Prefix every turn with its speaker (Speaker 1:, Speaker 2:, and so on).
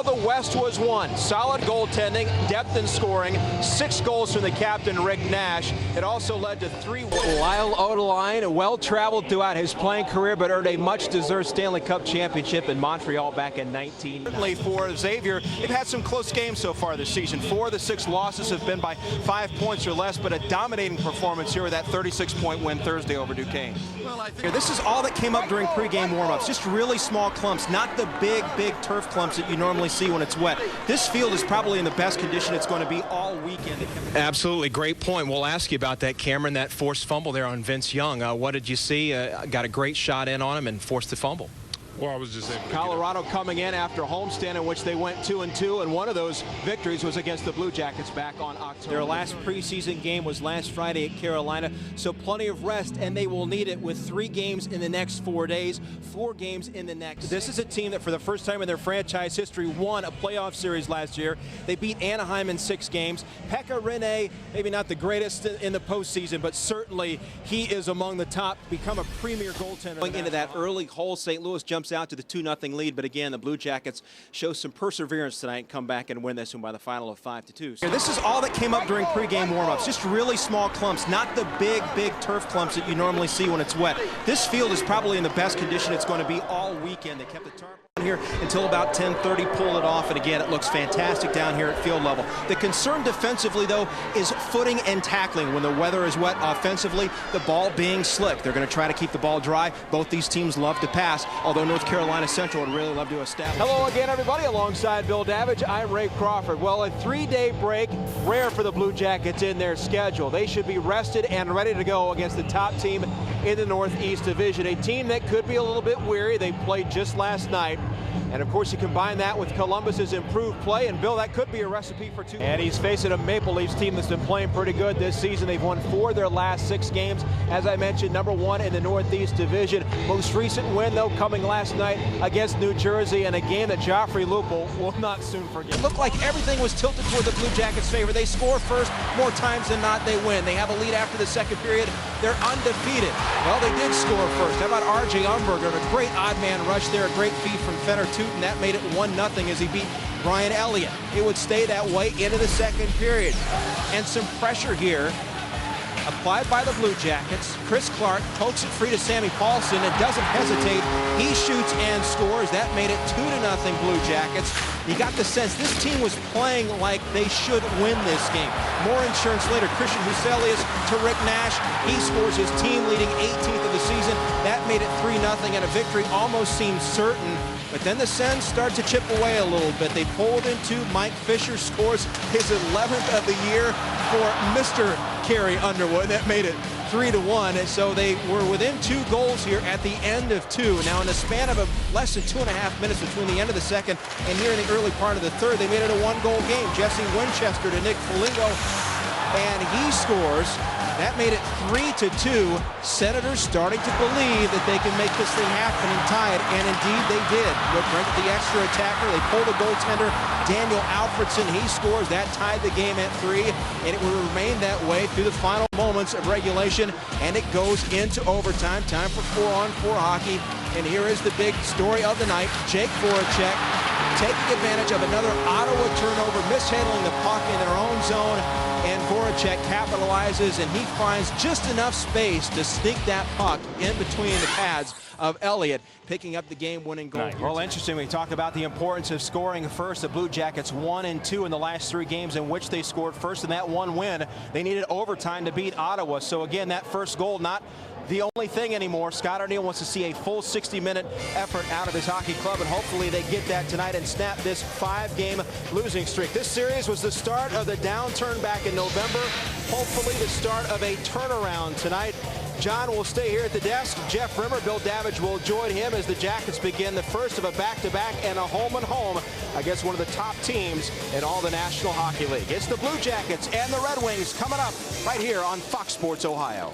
Speaker 1: how the West was won. Solid goaltending, depth in scoring, 6 goals from the captain, Rick Nash. It also led to 3. Lyle Odeline, well-traveled throughout his playing career, but earned a much-deserved Stanley Cup championship in Montreal back in 19. Certainly for Xavier, they've had some close games so far this season. 4 of the 6 losses have been by 5 points or less, but a dominating performance here with that 36-point win Thursday over Duquesne. Well, I think this is all that came up during pregame warm-ups. Just really small clumps, not the big turf clumps that you normally see when it's wet. This field is probably in the best condition it's going to be all weekend.
Speaker 2: Absolutely, great point. We'll ask you about that, Cameron, that forced fumble there on Vince Young. What did you see? Got a great shot in on him and forced the fumble.
Speaker 3: Well, I was just able to
Speaker 1: Colorado coming in after a homestand in which they went 2-2, and one of those victories was against the Blue Jackets back on October. Their last preseason game was last Friday at Carolina, so plenty of rest, and they will need it with 3 games in the next 4 days, 4 games in the next. This is a team that for the first time in their franchise history won a playoff series last year. They beat Anaheim in 6 games. Pekka Rinne, maybe not the greatest in the postseason, but certainly he is among the top, become a premier goaltender. Going into that early hole, St. Louis jumps out to the 2-0 lead, but again, the Blue Jackets show some perseverance tonight and come back and win this one by the final of 5-2. This is all that came up during pregame warm-ups. Just really small clumps, not the big turf clumps that you normally see when it's wet. This field is probably in the best condition it's going to be all weekend. They kept the tarp on here until about 10:30, pulled it off, and again, it looks fantastic down here at field level. The concern defensively, though, is footing and tackling when the weather is wet. Offensively, the ball being slick. They're going to try to keep the ball dry. Both these teams love to pass, although North Carolina Central would really love to establish. Hello again, everybody. Alongside Bill Davidge, I'm Ray Crawford. Well, a 3-day break, rare for the Blue Jackets in their schedule. They should be rested and ready to go against the top team in the Northeast Division, a team that could be a little bit weary. They played just last night. And of course, you combine that with Columbus's improved play, and Bill, that could be a recipe for 2. And he's facing a Maple Leafs team that's been playing pretty good this season. They've won 4 of their last 6 games. As I mentioned, #1 in the Northeast Division. Most recent win, though, coming last night against New Jersey, and a game that Joffrey Lupul will not soon forget. It looked like everything was tilted toward the Blue Jackets' favor. They score first, more times than not they win. They have a lead after the second period. They're undefeated. Well, they did score first. How about R.J. Umberger? A great odd man rush there, a great feed from Fenner Tootin. That made it 1-0 as he beat Brian Elliott. It would stay that way into the second period. And some pressure here applied by the Blue Jackets. Chris Clark pokes it free to Sammy Paulson and doesn't hesitate. He shoots and scores. That made it 2-0 Blue Jackets. You got the sense this team was playing like they should win this game. More insurance later. Christian Huselius to Rick Nash. He scores his team-leading 18th of the season. That made it 3-0, and a victory almost seemed certain. But then the Sens start to chip away a little bit. They pulled into Mike Fisher, scores his 11th of the year for Mr. Carey Underwood. That made it 3-1, and so they were within 2 goals here at the end of 2. Now, in the span of less than 2.5 minutes between the end of the second and here in the early part of the third, they made it a 1-goal game. Jesse Winchester to Nick Foligno, and he scores. That made it 3-2. Senators starting to believe that they can make this thing happen and tie it, and indeed they did. Look right at the extra attacker. They pulled the goaltender, Daniel Alfredson. He scores. That tied the game at 3, and it will remain that way through the final moments of regulation, and it goes into overtime. Time for 4-on-4 hockey, and here is the big story of the night. Jake Voracek taking advantage of another Ottawa turnover, mishandling the puck in their own zone, and Voracek capitalizes, and he finds just enough space to sneak that puck in between the pads of Elliott, picking up the game-winning goal. Well, interesting. We talk about the importance of scoring first. The Blue Jackets 1-2 in the last 3 games in which they scored first, and that one win, they needed overtime to beat Ottawa. So again, that first goal, not the only thing anymore. Scott O'Neill wants to see a full 60-minute effort out of his hockey club, and hopefully they get that tonight and snap this 5-game losing streak. This series was the start of the downturn back in November. Hopefully the start of a turnaround tonight. John will stay here at the desk. Jeff Rimmer, Bill Davidge will join him as the Jackets begin the first of a back-to-back and a home-and-home against one of the top teams in all the National Hockey League. It's the Blue Jackets and the Red Wings coming up right here on Fox Sports Ohio.